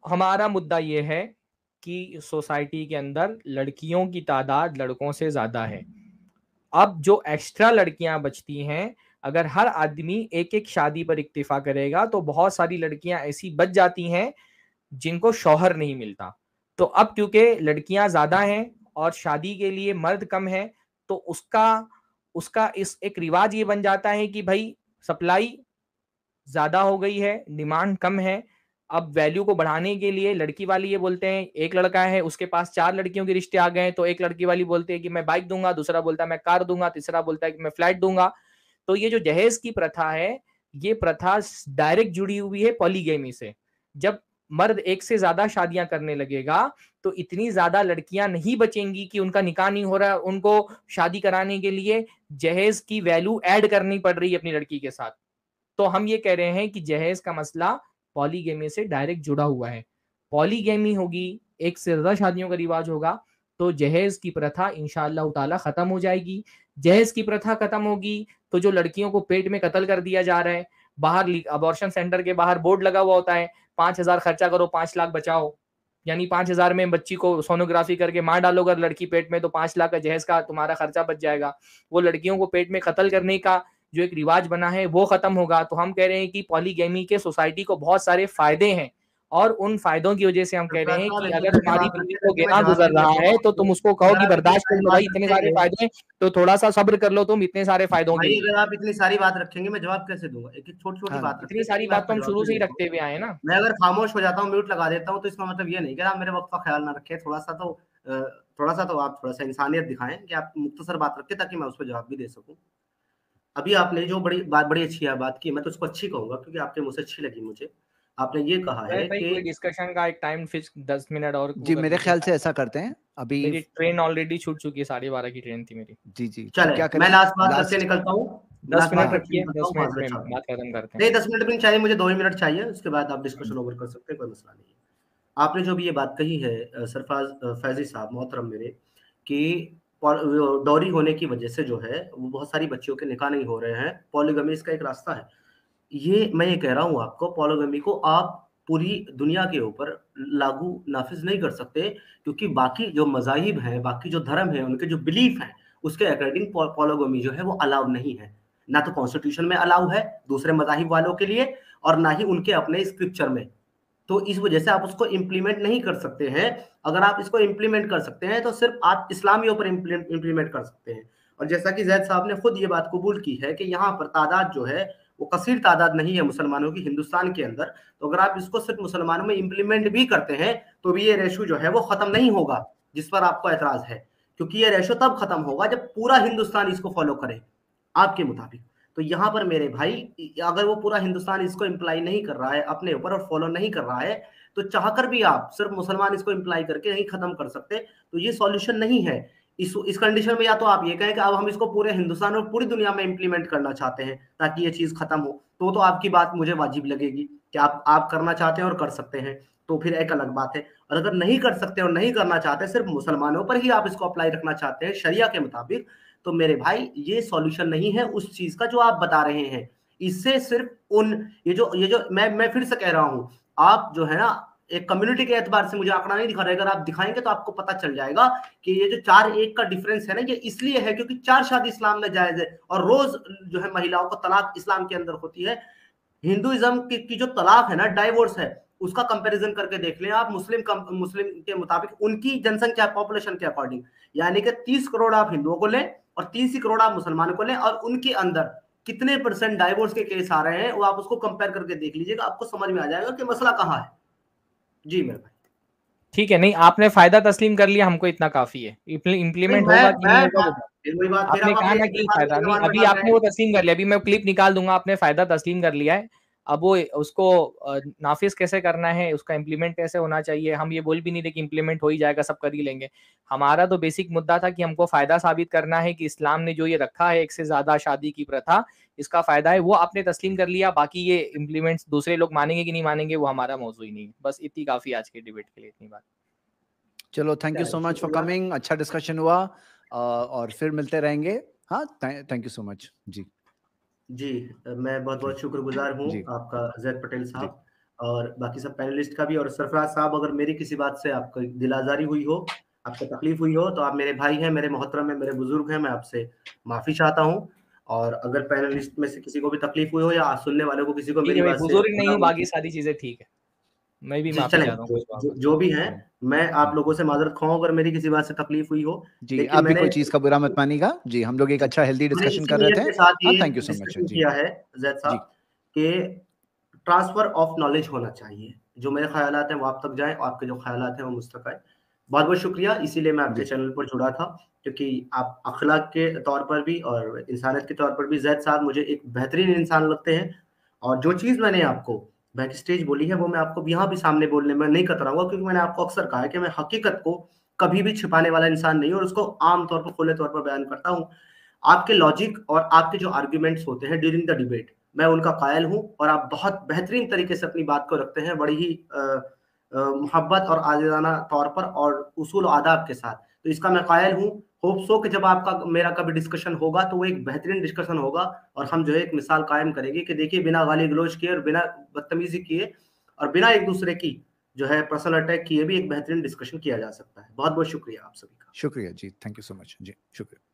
हमारा मुद्दा ये है कि सोसाइटी के अंदर लड़कियों की तादाद लड़कों से ज्यादा है। अब जो एक्स्ट्रा लड़कियां बचती हैं, अगर हर आदमी एक एक शादी पर इक्तिफा करेगा तो बहुत सारी लड़कियां ऐसी बच जाती हैं जिनको शौहर नहीं मिलता। तो अब क्योंकि लड़कियां ज्यादा हैं और शादी के लिए मर्द कम है, तो उसका उसका इस एक रिवाज ये बन जाता है कि भाई सप्लाई ज्यादा हो गई है, डिमांड कम है। अब वैल्यू को बढ़ाने के लिए लड़की वाली ये बोलते हैं, एक लड़का है उसके पास 4 लड़कियों के रिश्ते आ गए हैं, तो एक लड़की वाली बोलती है कि मैं बाइक दूंगा, दूसरा बोलता है मैं कार दूंगा, तीसरा बोलता है कि मैं फ्लैट दूंगा। तो ये जो दहेज की प्रथा है, ये प्रथा डायरेक्ट जुड़ी हुई है पॉलीगेमी से। जब मर्द एक से ज्यादा शादियां करने लगेगा तो इतनी ज्यादा लड़कियां नहीं बचेंगी कि उनका निकाह नहीं हो रहा, उनको शादी कराने के लिए जहेज की वैल्यू ऐड करनी पड़ रही है अपनी लड़की के साथ। तो हम ये कह रहे हैं कि जहेज का मसला पॉलीगेमी से डायरेक्ट जुड़ा हुआ है। पॉलीगेमी होगी, एक से ज्यादा शादियों का रिवाज होगा, तो जहेज की प्रथा इंशाअल्लाह ताला खत्म हो जाएगी। जहेज की प्रथा खत्म होगी तो जो लड़कियों को पेट में कत्ल कर दिया जा रहा है, बाहर अबॉर्शन सेंटर के बाहर बोर्ड लगा हुआ होता है, 5,000 खर्चा करो 5 लाख बचाओ, यानी 5,000 में बच्ची को सोनोग्राफी करके मार डालो अगर लड़की पेट में, तो 5 लाख का जहेज का तुम्हारा खर्चा बच जाएगा। वो लड़कियों को पेट में कत्ल करने का जो एक रिवाज बना है वो खत्म होगा। तो हम कह रहे हैं कि पॉलीगेमी के सोसाइटी को बहुत सारे फायदे हैं, और उन फायदों की वजह से हम कह रहे सरफराज हैं साहब कि एक अगर दूसरे की तुम्हारी बात बीवी रखते को रखते मैं गिना जवाब गुजर भी दे रहा पाऊँ है तो आपको। तुम उसको कहो अगर कि आप इतनी बर्दाश्त कर सारी लो बात भाई, इतने सारे रखेंगे, फायदे हैं, तो थोड़ा सा सब्र कर लो तुम, इतने सारे फायदों के भाई लिए। अगर आप इतनी सारी बात रखेंगे मैं जवाब कैसे दूंगा? एक एक छोटी छोटी हाँ बात रखते इतनी हैं, सारी चलिए मैं बात तो आपका हम जवाब शुरू भी से ही देता हूँ। रखते हुए आए हैं ना। मैं अगर खामोश हो जाता हूँ, म्यूट लगा देता हूँ, तो इसका मतलब ये नहीं कि आप मेरे वक्त का ख्याल ना रखें। थोड़ा सा तो आप थोड़ा सा इंसानियत दिखाएं कि आप मुख्तसर बात रखें, ताकि मैं उस पर जवाब भी दे सकूं। अभी आपने जो बड़ी अच्छी बात की, मैं तो उसको अच्छी कहूंगा क्योंकि आपके मुंह से अच्छी लगी मुझे। आपने ये कहा अरे है भाई कि कोई डिस्कशन का एक टाइम फिक्स 10 मिनट और वो जी, कर मेरे लीजिए। ख्याल से ऐसा करते हैं अभी। मेरी ट्रेन ऑलरेडी छूट चुकी है, 12:30 की ट्रेन थी मेरी। जी जी, तो चले क्या मैं करें लास्ट बात करके लास्ट? निकलता हूँ। दस लास्ट बात मिनट हाँ करके रखिए, निकलता 10 हूँ, मिनट 5 में बजे बात खत्म करते हैं। नहीं, 10 मिनट भी नहीं चाहिए मुझे, 2 ही मिनट चाहिए, उसके बाद आप डिस्कशन ओवर कर सकते हैं, कोई मसला नहीं है। आपने जो भी ये बात कही है सरफराज फैजी साहब मोहतरम मेरे, कि डॉरी होने की वजह से जो है वो बहुत सारी बच्चियों के निकाह नहीं हो रहे हैं, पॉलीगमी इसका एक रास्ता है। ये मैं ये कह रहा हूँ आपको, पॉलीगमी को आप पूरी दुनिया के ऊपर लागू नाफिज नहीं कर सकते, क्योंकि बाकी जो मजाहिब हैं, बाकी जो धर्म है, उनके जो बिलीफ हैं, उसके अकॉर्डिंग पॉलीगमी जो है वो अलाउ नहीं है। ना तो कॉन्स्टिट्यूशन में अलाउ है दूसरे मजाहिब वालों के लिए, और ना ही उनके अपने स्क्रिप्चर में। तो इस वजह से आप उसको इम्प्लीमेंट नहीं कर सकते हैं। अगर आप इसको इम्प्लीमेंट कर सकते हैं तो सिर्फ आप इस्लामियों पर इम्प्लीमेंट कर सकते हैं। और जैसा कि जैद साहब ने खुद ये बात कबूल की है कि यहाँ पर तादाद जो है वो कसीर तादाद नहीं है मुसलमानों की हिंदुस्तान के अंदर, तो अगर आप इसको सिर्फ मुसलमानों में इम्प्लीमेंट भी करते हैं तो भी ये रेशो जो है वो खत्म नहीं होगा, जिस पर आपको एतराज है। क्योंकि ये रेशो तब खत्म होगा जब पूरा हिंदुस्तान इसको फॉलो करे आपके मुताबिक। तो यहाँ पर मेरे भाई, अगर वो पूरा हिंदुस्तान इसको इम्प्लाई नहीं कर रहा है अपने ऊपर और फॉलो नहीं कर रहा है, तो चाहकर भी आप सिर्फ मुसलमान इसको इम्प्लाई करके नहीं खत्म कर सकते। तो ये सॉल्यूशन नहीं है। इस कंडीशन में या तो आप ये कहें कि अब हम इसको पूरे हिंदुस्तान और पूरी दुनिया में इंप्लीमेंट करना चाहते हैं ताकि ये चीज खत्म हो, तो आपकी बात मुझे वाजिब लगेगी कि आप करना चाहते हैं और कर सकते हैं, तो फिर एक अलग बात है। और अगर नहीं कर सकते और नहीं करना चाहते, सिर्फ मुसलमानों पर ही आप इसको अप्लाई रखना चाहते हैं शरिया के मुताबिक, तो मेरे भाई ये सॉल्यूशन नहीं है उस चीज का जो आप बता रहे हैं। इससे सिर्फ ये जो मैं फिर से कह रहा हूं, आप जो है ना एक कम्युनिटी के एतबार से मुझे आंकड़ा नहीं दिखा रहे, अगर आप दिखाएंगे तो आपको पता चल जाएगा कि ये जो 4-1 का डिफरेंस है ना, ये इसलिए है क्योंकि 4 शादी इस्लाम में जायज है और रोज जो है महिलाओं को तलाक इस्लाम के अंदर होती है। हिंदुइज्म की जो तलाक है ना, डाइवोर्स है, उसका कंपैरिजन करके देख लें आप मुस्लिम के मुताबिक उनकी जनसंख्या पॉपुलेशन के अकॉर्डिंग, यानी कि 30 करोड़ आप हिंदुओं को लें और 30 ही करोड़ आप मुसलमानों को लें, और उनके अंदर कितने % डाइवोर्स के केस आ रहे हैं वो आप उसको कंपेयर करके देख लीजिएगा, आपको समझ में आ जाएगा कि मसला कहाँ है। जी मेरे भाई ठीक है, नहीं आपने फायदा तस्लीम कर लिया, हमको इतना काफी है। इम्प्लीमेंट होगा कि नहीं होगा वही बात, फिर आपने आप कहा ना मेरे कि साथ फायदा नहीं, मुसलमान में अभी डाल रहे आपने हैं। वो तस्लीम कर लिया, अभी मैं क्लिप निकाल दूंगा, आपने फायदा तस्लीम कर लिया है। अब वो उसको नाफिज कैसे करना है, उसका इम्प्लीमेंट कैसे होना चाहिए, हम ये बोल भी नहीं रहे कि इम्प्लीमेंट हो ही जाएगा, सब कर ही लेंगे। हमारा तो बेसिक मुद्दा था कि हमको फायदा साबित करना है कि इस्लाम ने जो ये रखा है एक से ज्यादा शादी की प्रथा, इसका फायदा है, वो आपने तस्लीम कर लिया। बाकी ये इम्प्लीमेंट दूसरे लोग मानेंगे कि नहीं मानेंगे वो हमारा मौजू ही नहीं है। बस इतनी काफी आज के डिबेट के लिए, इतनी बात। चलो, thank you so much for coming, अच्छा डिस्कशन हुआ और फिर मिलते रहेंगे। हाँ, थैंक यू सो मच। जी जी, मैं बहुत बहुत शुक्रगुजार हूँ जी आपका जैद पटेल साहब। और बाकी सब पैनलिस्ट का भी। और सरफराज साहब, अगर मेरी किसी बात से आपको दिल आजारी हुई हो, आपको तकलीफ हुई हो, तो आप मेरे भाई हैं, मेरे मोहतरम हैं, मेरे बुजुर्ग हैं, मैं आपसे माफी चाहता हूँ। और अगर पैनलिस्ट में से किसी को भी तकलीफ हुई हो या सुनने वालों को किसी को ठीक मेरी है भाई, बात से बुजुर्ग नहीं हूँ, बाकी सारी चीजें ठीक है, मैं भी जी माफी चलें, चाहता हूँ कुछ बातों से। जो भी है, मैं आप लोगों से माजरत खाऊं अगर मेरी किसी बात से तकलीफ हुई हो। जी, लेकिन आप भी मैंने कोई चीज का बुरा मत मानिएगा जी, हम लोग एक अच्छा हेल्दी मैंने डिस्कशन इसी कर रहे नीयत थे। के साथ हाँ, ये thank you so much discussion ji. किया है जैद जी साहब, कि ट्रांसफर ऑफ नॉलेज होना चाहिए। जो मेरे ख्यालात हैं वो आप तक जाएं, और आपके जो ख्यालात हैं वो मुझ तक आए। बहुत बहुत शुक्रिया, इसीलिए मैं आपके जी चैनल पर जुड़ा था, क्योंकि आप अखलाक के तौर पर भी और इंसानियत के तौर पर भी जैद साहब मुझे एक बेहतरीन इंसान लगते हैं। और जो चीज़ मैंने आपको बैक स्टेज बोली है वो मैं आपको यहाँ भी सामने बोलने में नहीं कतराऊंगा, क्योंकि मैंने आपको अक्सर कहा है कि मैं हकीकत को कभी भी छिपाने वाला इंसान नहीं हूँ, और उसको आम तौर पर खुले तौर पर बयान करता हूँ। आपके लॉजिक और आपके जो आर्ग्यूमेंट्स होते हैं ड्यूरिंग द डिबेट, मैं उनका कायल हूँ, और आप बहुत बेहतरीन तरीके से अपनी बात को रखते हैं, बड़ी ही मोहब्बत और आदिलाना तौर पर और उसूल और आदाब के साथ। तो इसका मैं कायल हूँ। होप सो कि जब आपका मेरा कभी डिस्कशन होगा तो वो एक बेहतरीन डिस्कशन होगा, और हम जो है एक मिसाल कायम करेंगे कि देखिए, बिना गाली गलौज किए और बिना बदतमीजी किए और बिना एक दूसरे की जो है पर्सनल अटैक किए भी एक बेहतरीन डिस्कशन किया जा सकता है। बहुत बहुत शुक्रिया आप सभी का। शुक्रिया जी, थैंक यू सो मच जी, शुक्रिया।